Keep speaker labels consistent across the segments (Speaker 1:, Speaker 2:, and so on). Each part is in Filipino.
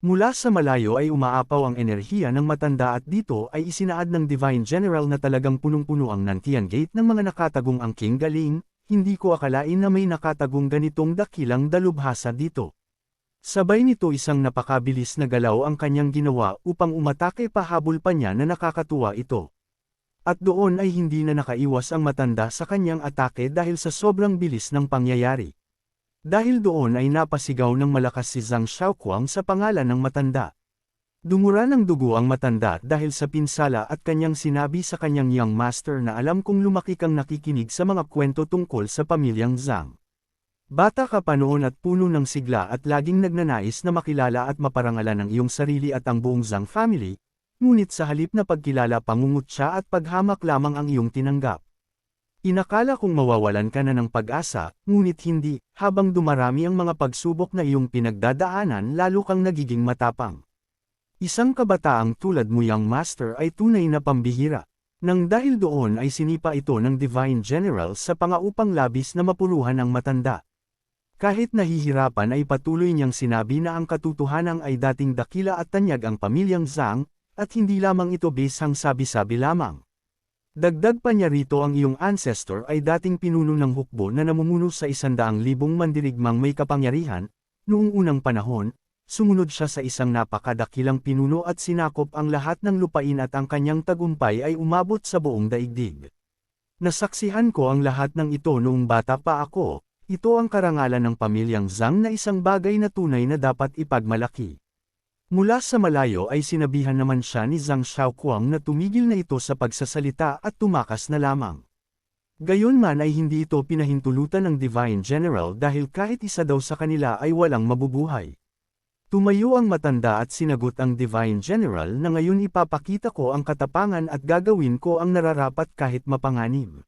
Speaker 1: Mula sa malayo ay umaapaw ang enerhiya ng matanda at dito ay isinaad ng Divine General na talagang punong-puno ang Nantian Gate ng mga nakatagong angking galing, hindi ko akalain na may nakatagong ganitong dakilang dalubhasa dito. Sabay nito isang napakabilis na galaw ang kanyang ginawa upang umatake pahabol pa niya na nakakatuwa ito. At doon ay hindi na nakaiwas ang matanda sa kanyang atake dahil sa sobrang bilis ng pangyayari. Dahil doon ay napasigaw ng malakas si Zhang Xiaoquang sa pangalan ng matanda. Dumura ng dugo ang matanda dahil sa pinsala at kanyang sinabi sa kanyang young master na alam kong lumaki kang nakikinig sa mga kwento tungkol sa pamilyang Zhang. Bata ka pa noon at puno ng sigla at laging nagnanais na makilala at maparangalan ang iyong sarili at ang buong Zhang family, ngunit sa halip na pagkilala pangungutya at paghamak lamang ang iyong tinanggap. Inakala kong mawawalan ka na ng pag-asa, ngunit hindi, habang dumarami ang mga pagsubok na iyong pinagdadaanan lalo kang nagiging matapang. Isang kabataang tulad mo young master ay tunay na pambihira. Nang dahil doon ay sinipa ito ng Divine General sa pangaupang labis na mapuluhan ang matanda. Kahit nahihirapan ay patuloy niyang sinabi na ang katotohanan ay dating dakila at tanyag ang pamilyang Zhang, at hindi lamang ito bisang sabi-sabi lamang. Dagdag pa niya rito ang iyong ancestor ay dating pinuno ng hukbo na namumuno sa 100,000 mandirigmang may kapangyarihan, noong unang panahon, sumunod siya sa isang napakadakilang pinuno at sinakop ang lahat ng lupain at ang kanyang tagumpay ay umabot sa buong daigdig. Nasaksihan ko ang lahat ng ito noong bata pa ako, ito ang karangalan ng pamilyang Zhang na isang bagay na tunay na dapat ipagmalaki. Mula sa malayo ay sinabihan naman siya ni Zhang Xiaoquang na tumigil na ito sa pagsasalita at tumakas na lamang. Gayunman ay hindi ito pinahintulutan ng Divine General dahil kahit isa daw sa kanila ay walang mabubuhay. Tumayo ang matanda at sinagot ang Divine General na ngayon ipapakita ko ang katapangan at gagawin ko ang nararapat kahit mapanganib.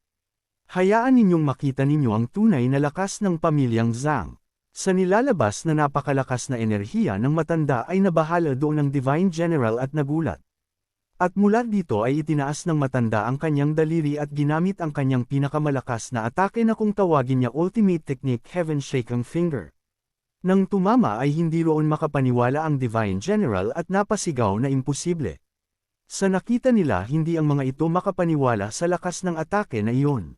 Speaker 1: Hayaan ninyong makita ninyo ang tunay na lakas ng pamilyang Zhang. Sa nilalabas na napakalakas na enerhiya ng matanda ay nabahala doon ng Divine General at nagulat. At mula dito ay itinaas ng matanda ang kanyang daliri at ginamit ang kanyang pinakamalakas na atake na kung tawagin niya Ultimate Technique Heaven Shaking Finger. Nang tumama ay hindi roon makapaniwala ang Divine General at napasigaw na imposible. Sa nakita nila hindi ang mga ito makapaniwala sa lakas ng atake na iyon.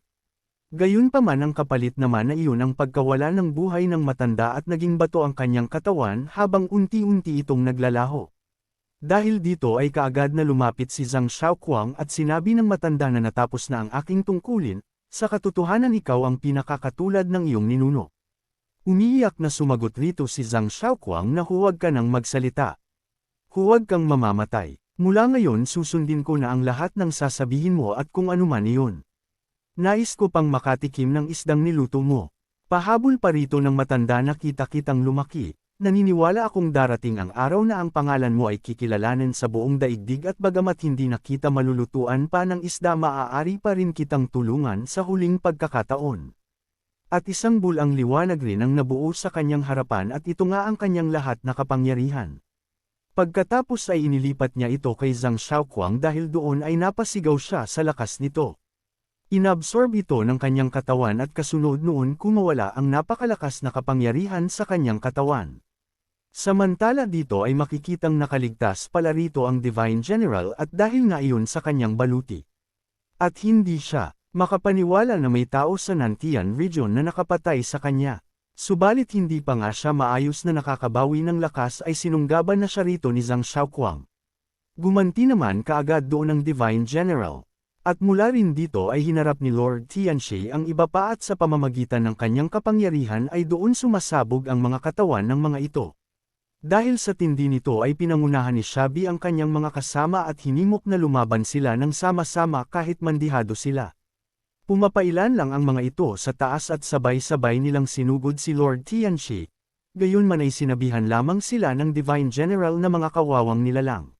Speaker 1: Gayunpaman ang kapalit naman na iyon ang pagkawala ng buhay ng matanda at naging bato ang kanyang katawan habang unti-unti itong naglalaho. Dahil dito ay kaagad na lumapit si Zhang Xiaoquang at sinabi ng matanda na natapos na ang aking tungkulin, sa katotohanan ikaw ang pinakakatulad ng iyong ninuno. Umiiyak na sumagot rito si Zhang Xiaoquang na huwag ka nang magsalita. Huwag kang mamamatay. Mula ngayon susundin ko na ang lahat ng sasabihin mo at kung anuman iyon. Nais ko pang makatikim ng isdang niluto mo. Pahabol pa rito ng matanda na kita-kitang lumaki, naniniwala akong darating ang araw na ang pangalan mo ay kikilalanin sa buong daigdig at bagamat hindi na kita malulutuan pa ng isda maaari pa rin kitang tulungan sa huling pagkakataon. At isang bulang liwanag rin ang nabuo sa kanyang harapan at ito nga ang kanyang lahat na kapangyarihan. Pagkatapos ay inilipat niya ito kay Zhang Xiaoquang dahil doon ay napasigaw siya sa lakas nito. Inabsorb ito ng kanyang katawan at kasunod noon kumawala ang napakalakas na kapangyarihan sa kanyang katawan. Samantala dito ay makikitang nakaligtas pala rito ang Divine General at dahil nga iyon sa kanyang baluti. At hindi siya makapaniwala na may tao sa Nantian region na nakapatay sa kanya. Subalit hindi pa nga siya maayos na nakakabawi ng lakas ay sinunggaban na siya rito ni Zhang Xiaoquang. Gumanti naman kaagad doon ang Divine General. At mula rin dito ay hinarap ni Lord Tianxi ang iba pa at sa pamamagitan ng kanyang kapangyarihan ay doon sumasabog ang mga katawan ng mga ito. Dahil sa tindi nito ay pinangunahan ni Xiaobi ang kanyang mga kasama at hinimok na lumaban sila ng sama-sama kahit mandihado sila. Pumapailan lang ang mga ito sa taas at sabay-sabay nilang sinugod si Lord Tianxi, gayunman ay sinabihan lamang sila ng Divine General na mga kawawang nilalang.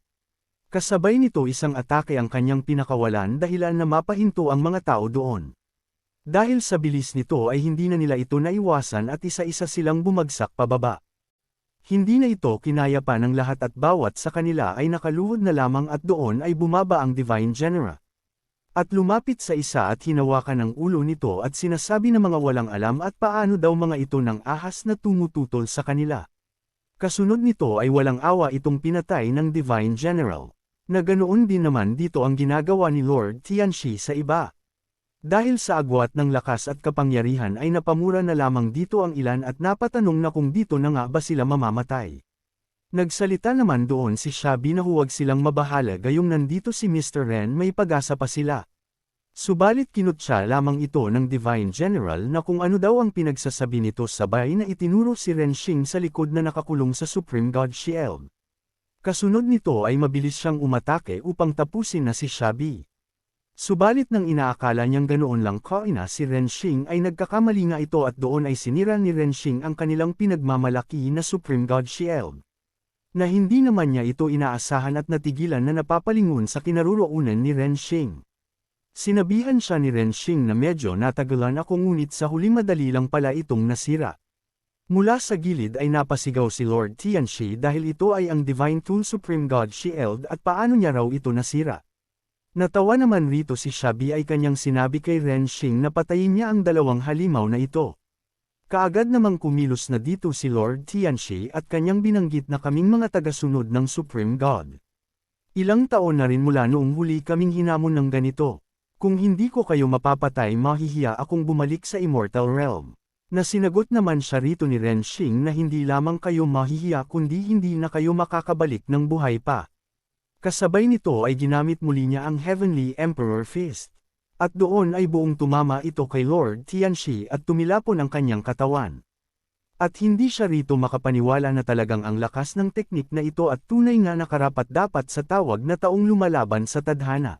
Speaker 1: Kasabay nito isang atake ang kanyang pinakawalan dahilan na mapahinto ang mga tao doon. Dahil sa bilis nito ay hindi na nila ito naiwasan at isa-isa silang bumagsak pababa. Hindi na ito kinaya pa ng lahat at bawat sa kanila ay nakaluhod na lamang at doon ay bumaba ang Divine General. At lumapit sa isa at hinawakan ang ulo nito at sinasabi ng mga walang alam at paano daw mga ito ng ahas na tumututol sa kanila. Kasunod nito ay walang awa itong pinatay ng Divine General. Na ganoon din naman dito ang ginagawa ni Lord Tianxi sa iba. Dahil sa agwat ng lakas at kapangyarihan ay napamura na lamang dito ang ilan at napatanong na kung dito na nga ba sila mamamatay. Nagsalita naman doon si Shabby na huwag silang mabahala gayong nandito si Mr. Ren may pag-asa pa sila. Subalit kinutya lamang ito ng Divine General na kung ano daw ang pinagsasabi nito sabay na itinuro si Ren Xing sa likod na nakakulong sa Supreme God Shield. Kasunod nito ay mabilis siyang umatake upang tapusin na si Shabby. Subalit nang inaakala niyang ganoon lang kaina si Ren Xing ay nagkakamali nga ito at doon ay sinira ni Ren Xing ang kanilang pinagmamalaki na Supreme God Shield. Na hindi naman niya ito inaasahan at natigilan na napapalingon sa kinaroroonan ni Ren Xing. Sinabihan siya ni Ren Xing na medyo natagalan ako ngunit sa huli madali lang pala itong nasira. Mula sa gilid ay napasigaw si Lord Tianxi dahil ito ay ang Divine Tool Supreme God Shield at paano niya raw ito nasira. Natawa naman rito si Shabby ay kanyang sinabi kay Ren Xing na patayin niya ang dalawang halimaw na ito. Kaagad namang kumilos na dito si Lord Tianxi at kanyang binanggit na kaming mga tagasunod ng Supreme God. Ilang taon na rin mula noong huli kaming hinamon ng ganito. Kung hindi ko kayo mapapatay mahihiya akong bumalik sa Immortal Realm. Na sinagot naman siya rito ni Ren Xing na hindi lamang kayo mahihiya kundi hindi na kayo makakabalik ng buhay pa. Kasabay nito ay ginamit muli niya ang Heavenly Emperor Fist. At doon ay buong tumama ito kay Lord Tianxi at tumilapon ang kanyang katawan. At hindi siya rito makapaniwala na talagang ang lakas ng teknik na ito at tunay nga nakarapat-dapat sa tawag na taong lumalaban sa tadhana.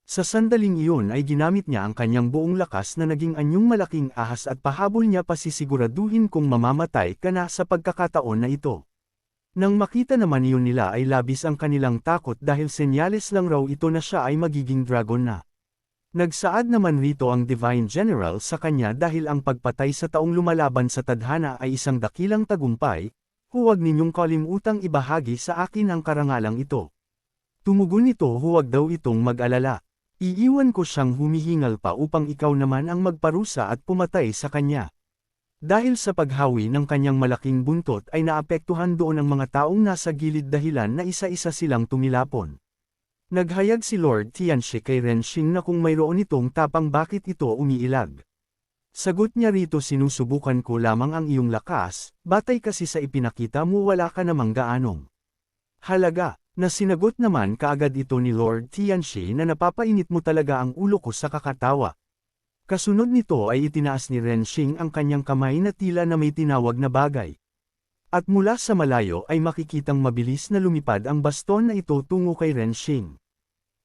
Speaker 1: Sa sandaling iyon ay ginamit niya ang kanyang buong lakas na naging anyong malaking ahas at pahabol niya pasisiguraduhin kung mamamatay ka na sa pagkakataon na ito. Nang makita naman iyon nila ay labis ang kanilang takot dahil senyales lang raw ito na siya ay magiging dragon na. Nagsaad naman rito ang Divine General sa kanya dahil ang pagpatay sa taong lumalaban sa tadhana ay isang dakilang tagumpay, huwag ninyong kalimutang ibahagi sa akin ang karangalang ito. Tumugon nito huwag daw itong mag-alala. Iiwan ko siyang humihingal pa upang ikaw naman ang magparusa at pumatay sa kanya. Dahil sa paghawi ng kanyang malaking buntot ay naapektuhan doon ang mga taong nasa gilid dahilan na isa-isa silang tumilapon. Naghayag si Lord Tianxi kay Ren Xing na kung mayroon itong tapang bakit ito umiilag. Sagot niya rito sinusubukan ko lamang ang iyong lakas, batay kasi sa ipinakita mo wala ka namang gaanong halaga, na sinagot naman kaagad ito ni Lord Tianxi na napapainit mo talaga ang ulo ko sa kakatawa. Kasunod nito ay itinaas ni Ren Xing ang kanyang kamay na tila na may tinawag na bagay. At mula sa malayo ay makikitang mabilis na lumipad ang baston na ito tungo kay Ren Xing.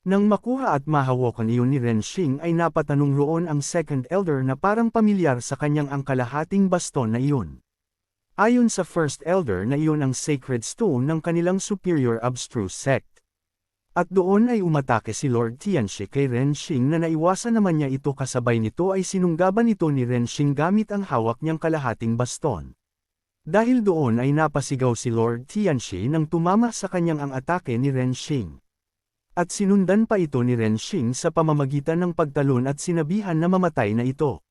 Speaker 1: Nang makuha at mahawakan iyon ni Ren Xing ay napatanong roon ang Second Elder na parang pamilyar sa kanyang ang kalahating baston na iyon. Ayon sa First Elder na iyon ang Sacred Stone ng kanilang Superior Abstruse Sect. At doon ay umatake si Lord Tianxi kay Ren Xing na naiwasan naman niya ito kasabay nito ay sinunggaban ito ni Ren Xing gamit ang hawak niyang kalahating baston. Dahil doon ay napasigaw si Lord Tianxi nang tumama sa kanyang ang atake ni Ren Xing. At sinundan pa ito ni Ren Xing sa pamamagitan ng pagtalon at sinabihan na mamatay na ito.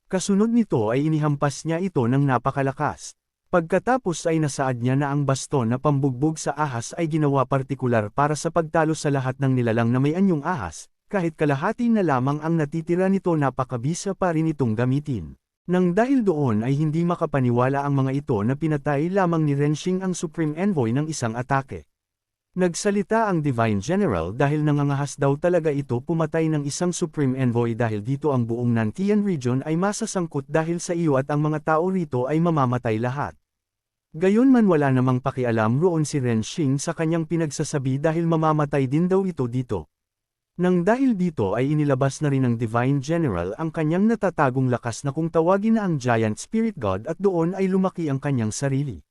Speaker 1: Kasunod nito ay inihampas niya ito ng napakalakas. Pagkatapos ay nasaad niya na ang baston na pambugbog sa ahas ay ginawa partikular para sa pagtalo sa lahat ng nilalang na may anyong ahas, kahit kalahati na lamang ang natitira nito napakabisa pa rin itong gamitin. Nang dahil doon ay hindi makapaniwala ang mga ito na pinatay lamang ni Ren Xing ang Supreme Envoy ng isang atake. Nagsalita ang Divine General dahil nangangahas daw talaga ito pumatay ng isang Supreme Envoy dahil dito ang buong Nantian region ay masasangkot dahil sa iyo at ang mga tao rito ay mamamatay lahat. Gayunman wala namang pakialam roon si Ren Xing sa kanyang pinagsasabi dahil mamamatay din daw ito dito. Nang dahil dito ay inilabas na rin ng Divine General ang kanyang natatagong lakas na kung tawagin na ang Giant Spirit God at doon ay lumaki ang kanyang sarili.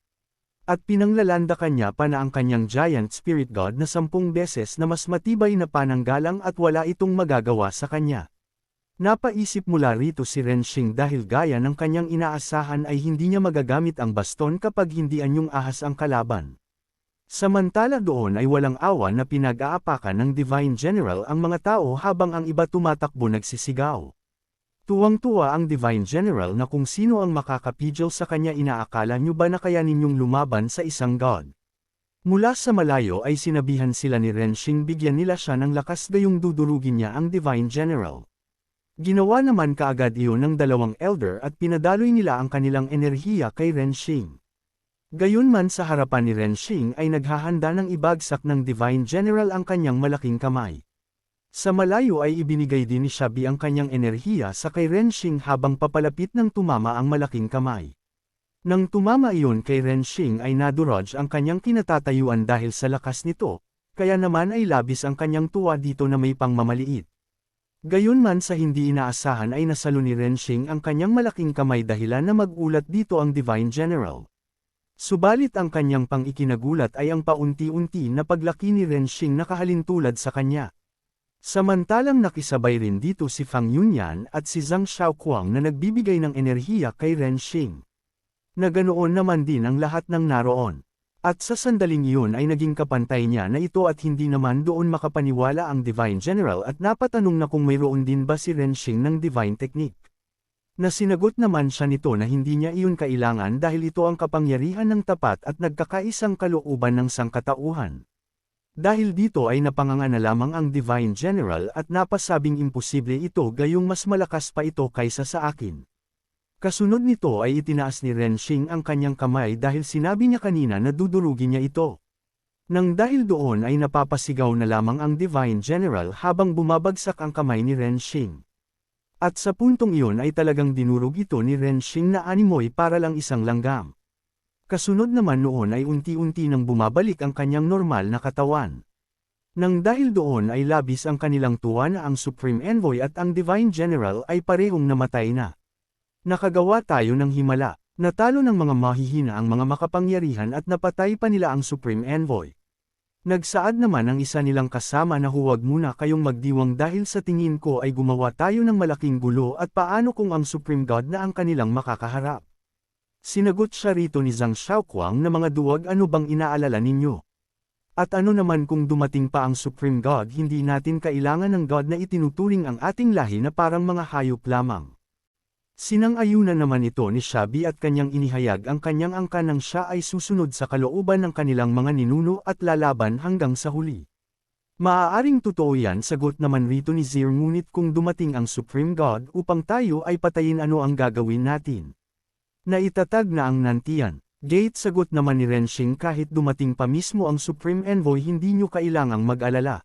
Speaker 1: At pinanglalanda kanya pa na ang kanyang Giant Spirit God na 10 beses na mas matibay na pananggalang at wala itong magagawa sa kanya. Napaisip mula rito si Ren Xing dahil gaya ng kanyang inaasahan ay hindi niya magagamit ang baston kapag hindi anyong ahas ang kalaban. Samantala doon ay walang awa na pinag-aapakan ng Divine General ang mga tao habang ang iba tumatakbo nagsisigaw. Tuwang-tuwa ang Divine General na kung sino ang makakapigil sa kanya. Inaakala nyo ba na kaya ninyong lumaban sa isang god? Mula sa malayo ay sinabihan sila ni Renshing bigyan nila siya ng lakas gayong dudurugin niya ang Divine General. Ginawa naman kaagad iyon ng dalawang elder at pinadaloy nila ang kanilang enerhiya kay Renshing. Gayunman sa harapan ni Renshing ay naghahanda ng ibagsak ng Divine General ang kanyang malaking kamay. Sa malayo ay ibinigay din ni Shabi ang kanyang enerhiya sa kay Renshing habang papalapit ng tumama ang malaking kamay. Nang tumama iyon kay Renshing ay nadurog ang kanyang kinatatayuan dahil sa lakas nito, kaya naman ay labis ang kanyang tuwa dito na may pangmamaliit. Gayunman sa hindi inaasahan ay nasalo ni Renshing ang kanyang malaking kamay dahilan na magulat dito ang Divine General. Subalit ang kanyang pang-ikinagulat ay ang paunti-unti na paglaki ni Renshing na kahalintulad sa kanya. Samantalang nakisabay rin dito si Fang Yunyan at si Zhang Xiaoquang na nagbibigay ng enerhiya kay Renshing. Na ganoon naman din ang lahat ng naroon. At sa sandaling iyon ay naging kapantay niya na ito at hindi naman doon makapaniwala ang Divine General at napatanong na kung mayroon din ba si Renshing ng Divine Technique. Nasinagot naman siya nito na hindi niya iyon kailangan dahil ito ang kapangyarihan ng tapat at nagkakaisang kalooban ng sangkatauhan. Dahil dito ay napanganga na lamang ang Divine General at napasabing imposible ito gayong mas malakas pa ito kaysa sa akin. Kasunod nito ay itinaas ni Renshing ang kanyang kamay dahil sinabi niya kanina na dudurugin niya ito. Nang dahil doon ay napapasigaw na lamang ang Divine General habang bumabagsak ang kamay ni Renshing. At sa puntong iyon ay talagang dinurog ito ni Renshing na animoy para lang isang langgam. Kasunod naman noon ay unti-unti nang bumabalik ang kanyang normal na katawan. Nang dahil doon ay labis ang kanilang tuwa na ang Supreme Envoy at ang Divine General ay parehong namatay na. Nakagawa tayo ng himala, natalo ng mga mahihina ang mga makapangyarihan at napatay pa nila ang Supreme Envoy. Nagsaad naman ang isa nilang kasama na huwag muna kayong magdiwang dahil sa tingin ko ay gumawa tayo ng malaking gulo at paano kung ang Supreme God na ang kanilang makakaharap. Sinagot siya rito ni Zhang Xiaoquang na mga duwag ano bang inaalala ninyo? At ano naman kung dumating pa ang Supreme God hindi natin kailangan ng God na itinuturing ang ating lahi na parang mga hayop lamang. Sinang-ayunan naman ito ni Shabi at kanyang inihayag ang kanyang angka nang siya ay susunod sa kalooban ng kanilang mga ninuno at lalaban hanggang sa huli. Maaaring totoo yan sagot naman rito ni Zir ngunit kung dumating ang Supreme God upang tayo ay patayin ano ang gagawin natin. Naitatag na ang Nantian Gate sagot naman ni Renshing kahit dumating pa mismo ang Supreme Envoy hindi nyo kailangang mag-alala.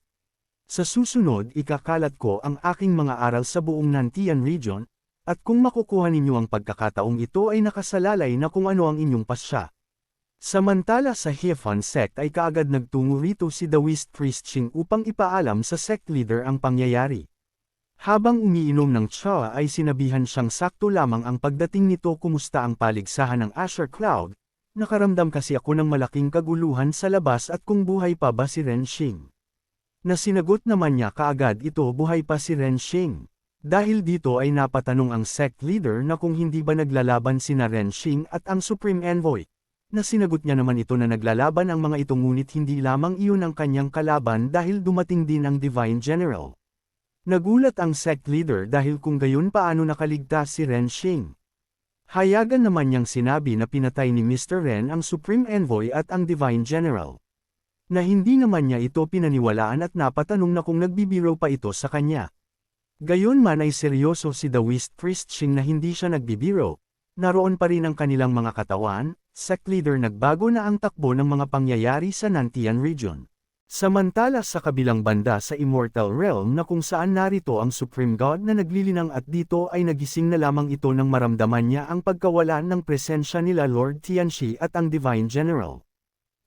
Speaker 1: Sa susunod ikakalat ko ang aking mga aral sa buong Nantian region, at kung makukuha ninyo ang pagkakataong ito ay nakasalalay na kung ano ang inyong pasya. Samantala sa Hefan sect ay kaagad nagtungo rito si Daoist Priest Ching upang ipaalam sa sect leader ang pangyayari. Habang umiinom ng tsa ay sinabihan siyang sakto lamang ang pagdating nito kumusta ang paligsahan ng Asher Cloud, nakaramdam kasi ako ng malaking kaguluhan sa labas at kung buhay pa ba si Renshing. Nasinagot naman niya kaagad ito buhay pa si Renshing. Dahil dito ay napatanong ang sect leader na kung hindi ba naglalaban sina Renshing at ang Supreme Envoy. Nasinagot niya naman ito na naglalaban ang mga ito ngunit hindi lamang iyon ang kanyang kalaban dahil dumating din ang Divine General. Nagulat ang sect leader dahil kung gayon paano nakaligtas si Renshing. Hayagan naman niyang sinabi na pinatay ni Mr. Ren ang Supreme Envoy at ang Divine General. Na hindi naman niya ito pinaniwalaan at napatanong na kung nagbibiro pa ito sa kanya. Gayunman ay seryoso si Daoist Priest Ching na hindi siya nagbibiro, naroon pa rin ang kanilang mga katawan, sect leader nagbago na ang takbo ng mga pangyayari sa Nantian region. Samantala sa kabilang banda sa Immortal Realm na kung saan narito ang Supreme God na naglilinang at dito ay nagising na lamang ito nang maramdaman niya ang pagkawalan ng presensya nila Lord Tianxi at ang Divine General.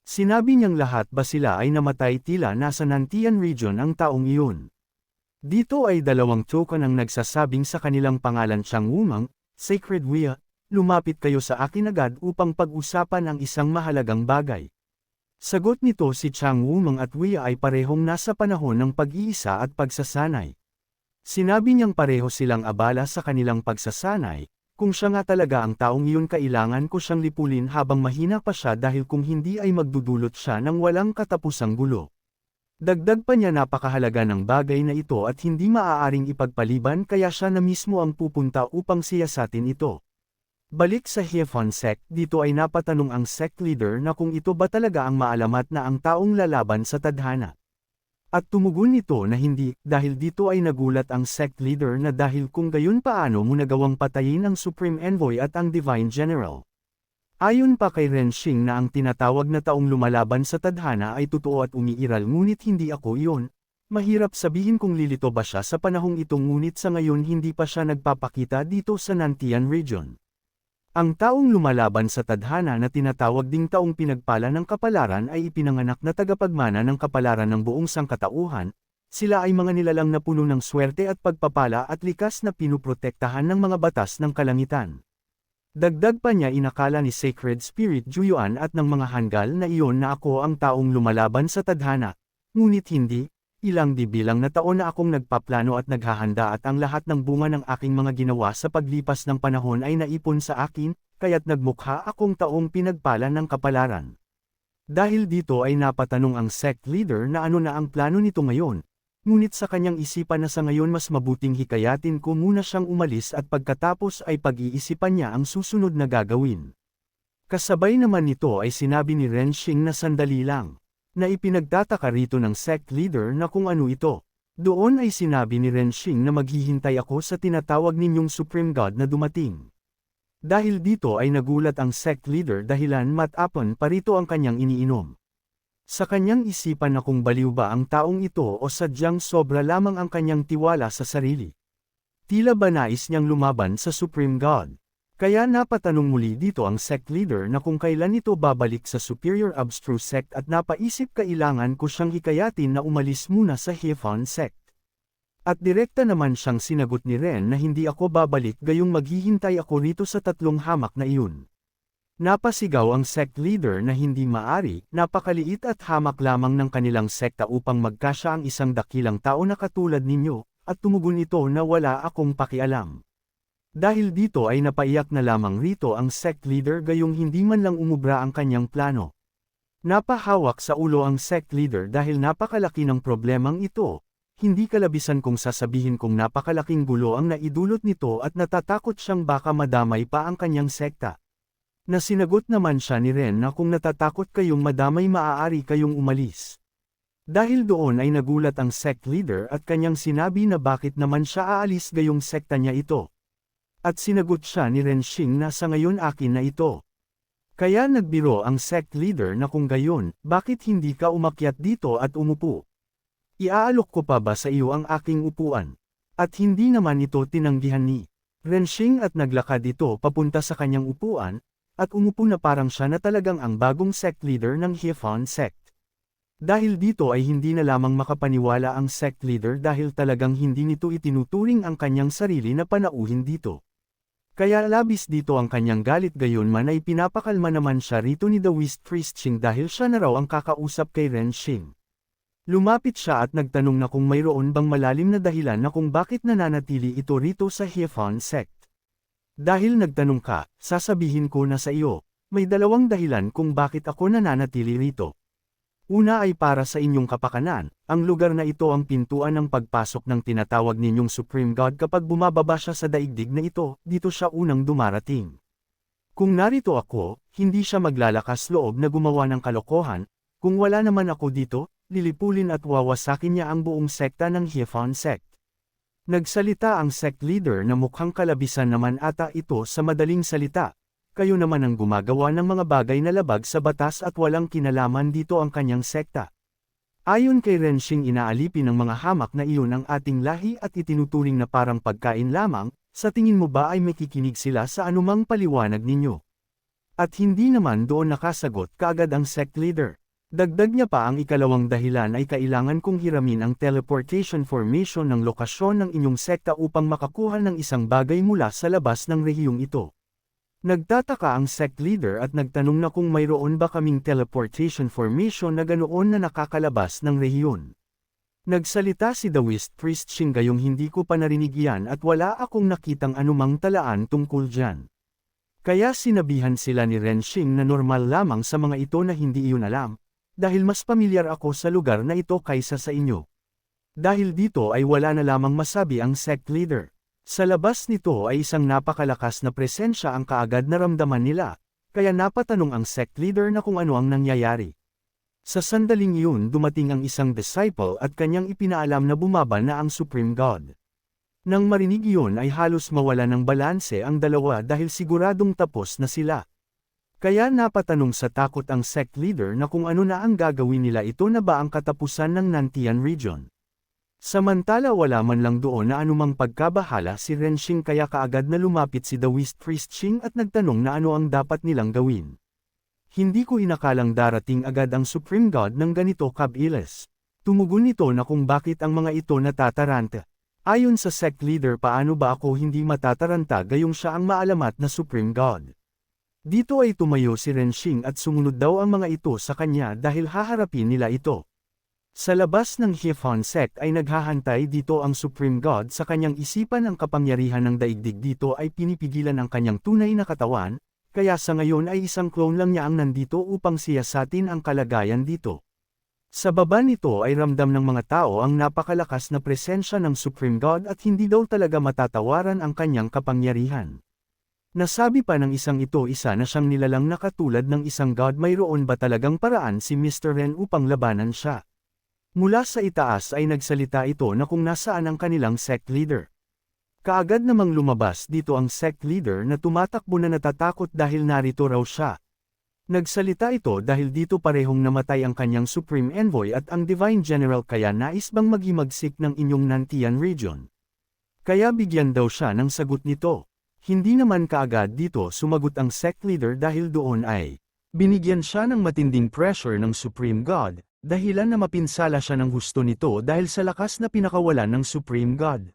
Speaker 1: Sinabi niyang lahat ba sila ay namatay tila nasa Nantian region ang taong iyon. Dito ay dalawang token ang nagsasabing sa kanilang pangalan Chang Wumang, Sacred Wia, lumapit kayo sa akin agad upang pag-usapan ang isang mahalagang bagay. Sagot nito si Chang Wumang at Wia ay parehong nasa panahon ng pag-iisa at pagsasanay. Sinabi niyang pareho silang abala sa kanilang pagsasanay, kung siya nga talaga ang taong iyon kailangan ko siyang lipulin habang mahina pa siya dahil kung hindi ay magdudulot siya ng walang katapusang gulo. Dagdag pa niya napakahalaga ng bagay na ito at hindi maaaring ipagpaliban kaya siya na mismo ang pupunta upang siyasatin ito. Balik sa Hyefon sect, dito ay napatanong ang sect leader na kung ito ba talaga ang maalamat na ang taong lalaban sa tadhana. At tumugon ito na hindi, dahil dito ay nagulat ang sect leader na dahil kung gayon paano mo nagawang patayin ang Supreme Envoy at ang Divine General. Ayon pa kay Renshing na ang tinatawag na taong lumalaban sa tadhana ay totoo at umiiral ngunit hindi ako iyon. Mahirap sabihin kung lilito ba siya sa panahong ito ngunit sa ngayon hindi pa siya nagpapakita dito sa Nantian region. Ang taong lumalaban sa tadhana na tinatawag ding taong pinagpala ng kapalaran ay ipinanganak na tagapagmana ng kapalaran ng buong sangkatauhan. Sila ay mga nilalang na puno ng swerte at pagpapala at likas na pinuprotektahan ng mga batas ng kalangitan. Dagdag pa niya inakala ni Sacred Spirit Juyuan at ng mga Hangul na iyon na ako ang taong lumalaban sa tadhana. Ngunit hindi, ilang di bilang na taon na akong nagpaplano at naghahanda at ang lahat ng bunga ng aking mga ginawa sa paglipas ng panahon ay naipon sa akin, kaya't nagmukha akong taong pinagpala ng kapalaran. Dahil dito ay napatanong ang sect leader na ano na ang plano nito ngayon. Ngunit sa kanyang isipan na sa ngayon mas mabuting hikayatin ko muna siyang umalis at pagkatapos ay pag-iisipan niya ang susunod na gagawin. Kasabay naman nito ay sinabi ni Renshing na sandali lang, na ipinagtataka rito ng sect leader na kung ano ito. Doon ay sinabi ni Renshing na maghihintay ako sa tinatawag ninyong Supreme God na dumating. Dahil dito ay nagulat ang sect leader dahilan matapon pa rito ang kanyang iniinom. Sa kanyang isipan na kung baliw ba ang taong ito o sadyang sobra lamang ang kanyang tiwala sa sarili. Tila ba nais niyang lumaban sa Supreme God. Kaya napatanong muli dito ang sect leader na kung kailan ito babalik sa Superior Abstruse sect at napaisip kailangan ko siyang hikayatin na umalis muna sa Hyefon sect. At direkta naman siyang sinagot ni Ren na hindi ako babalik gayong maghihintay ako rito sa tatlong hamak na iyon. Napasigaw ang sect leader na hindi maari, napakaliit at hamak lamang ng kanilang sekta upang magkasya ang isang dakilang tao na katulad ninyo, at tumugon ito na wala akong pakialam. Dahil dito ay napaiyak na lamang rito ang sect leader gayong hindi man lang umubra ang kanyang plano. Napahawak sa ulo ang sect leader dahil napakalaki ng problemang ito. Hindi kalabisan kung sasabihin kung napakalaking gulo ang naidulot nito at natatakot siyang baka madamay pa ang kanyang sekta. Na sinagot naman siya ni Ren na kung natatakot kayong madamay maaari kayong umalis. Dahil doon ay nagulat ang sect leader at kanyang sinabi na bakit naman siya aalis gayong sekta niya ito. At sinagot siya ni Renshing na sa ngayon akin na ito. Kaya nagbiro ang sect leader na kung gayon, bakit hindi ka umakyat dito at umupo? Iaalok ko pa ba sa iyo ang aking upuan? At hindi naman ito tinanggihan ni Renshing at naglakad ito papunta sa kanyang upuan, at umupo na parang siya na talagang ang bagong sect leader ng Hyefon sect. Dahil dito ay hindi na lamang makapaniwala ang sect leader dahil talagang hindi nito itinuturing ang kanyang sarili na panauhin dito. Kaya labis dito ang kanyang galit gayon man ay pinapakalma naman siya rito ni The Whist Priest Shing dahil siya na raw ang kakausap kay Renshing. Lumapit siya at nagtanong na kung mayroon bang malalim na dahilan na kung bakit nananatili ito rito sa Hyefon sect. Dahil nagtanong ka, sasabihin ko na sa iyo, may dalawang dahilan kung bakit ako nananatili rito. Una ay para sa inyong kapakanan, ang lugar na ito ang pintuan ng pagpasok ng tinatawag ninyong Supreme God kapag bumababa siya sa daigdig na ito, dito siya unang dumarating. Kung narito ako, hindi siya maglalakas loob na gumawa ng kalokohan, kung wala naman ako dito, lilipulin at wawasakin niya ang buong sekta ng Hyefon sect. Nagsalita ang sect leader na mukhang kalabisan naman ata ito sa madaling salita. Kayo naman ang gumagawa ng mga bagay na labag sa batas at walang kinalaman dito ang kanyang sekta. Ayon kay Renshing inaalipin ng mga hamak na iyon ang ating lahi at itinuturing na parang pagkain lamang, sa tingin mo ba ay makikinig sila sa anumang paliwanag ninyo? At hindi naman doon nakasagot kaagad ang sect leader. Dagdag niya pa ang ikalawang dahilan ay kailangan kong hiramin ang teleportation formation ng lokasyon ng inyong sekta upang makakuha ng isang bagay mula sa labas ng rehiyong ito. Nagtataka ang sect leader at nagtanong na kung mayroon ba kaming teleportation formation na ganoon na nakakalabas ng rehiyon. Nagsalita si The Whist Priest Shing gayong hindi ko pa narinig yan at wala akong nakitang anumang talaan tungkol dyan. Kaya sinabihan sila ni Renshing na normal lamang sa mga ito na hindi iyon alam. dahil mas pamilyar ako sa lugar na ito kaysa sa inyo. Dahil dito ay wala na lamang masabi ang sect leader. Sa labas nito ay isang napakalakas na presensya ang kaagad naramdaman nila, kaya napatanong ang sect leader na kung ano ang nangyayari. Sa sandaling iyon dumating ang isang disciple at kanyang ipinaalam na bumaba na ang Supreme God. Nang marinig iyon ay halos mawala ng balanse ang dalawa dahil siguradong tapos na sila. Kaya napatanong sa takot ang sect leader na kung ano na ang gagawin nila, ito na ba ang katapusan ng Nantian region. Samantala wala man lang doon na anumang pagkabahala si Renshing, kaya kaagad na lumapit si Taoist Priest Shing at nagtanong na ano ang dapat nilang gawin. Hindi ko inakalang darating agad ang Supreme God ng ganito kabilis. Tumugon nito na kung bakit ang mga ito natataranta. Ayon sa sect leader, paano ba ako hindi matataranta gayong siya ang maalamat na Supreme God. Dito ay tumayo si Renshing at sumunod daw ang mga ito sa kanya dahil haharapin nila ito. Sa labas ng Hifan sect ay naghahantay dito ang Supreme God. Sa kanyang isipan ang kapangyarihan ng daigdig dito ay pinipigilan ang kanyang tunay na katawan, kaya sa ngayon ay isang clone lang niya ang nandito upang siyasatin ang kalagayan dito. Sa baba nito ay ramdam ng mga tao ang napakalakas na presensya ng Supreme God at hindi daw talaga matatawaran ang kanyang kapangyarihan. Nasabi pa ng isang ito, isa na siyang nilalang na katulad ng isang God. Mayroon ba talagang paraan si Mr. Ren upang labanan siya? Mula sa itaas ay nagsalita ito na kung nasaan ang kanilang sect leader. Kaagad namang lumabas dito ang sect leader na tumatakbo na natatakot dahil narito raw siya. Nagsalita ito dahil dito parehong namatay ang kanyang Supreme Envoy at ang Divine General, kaya nais bang maghimagsik ng inyong Nantian region. Kaya bigyan daw siya ng sagot nito. Hindi naman kaagad dito sumagot ang sect leader dahil doon ay binigyan siya ng matinding pressure ng Supreme God. Dahilan na mapinsala siya ng husto nito dahil sa lakas na pinakawalan ng Supreme God.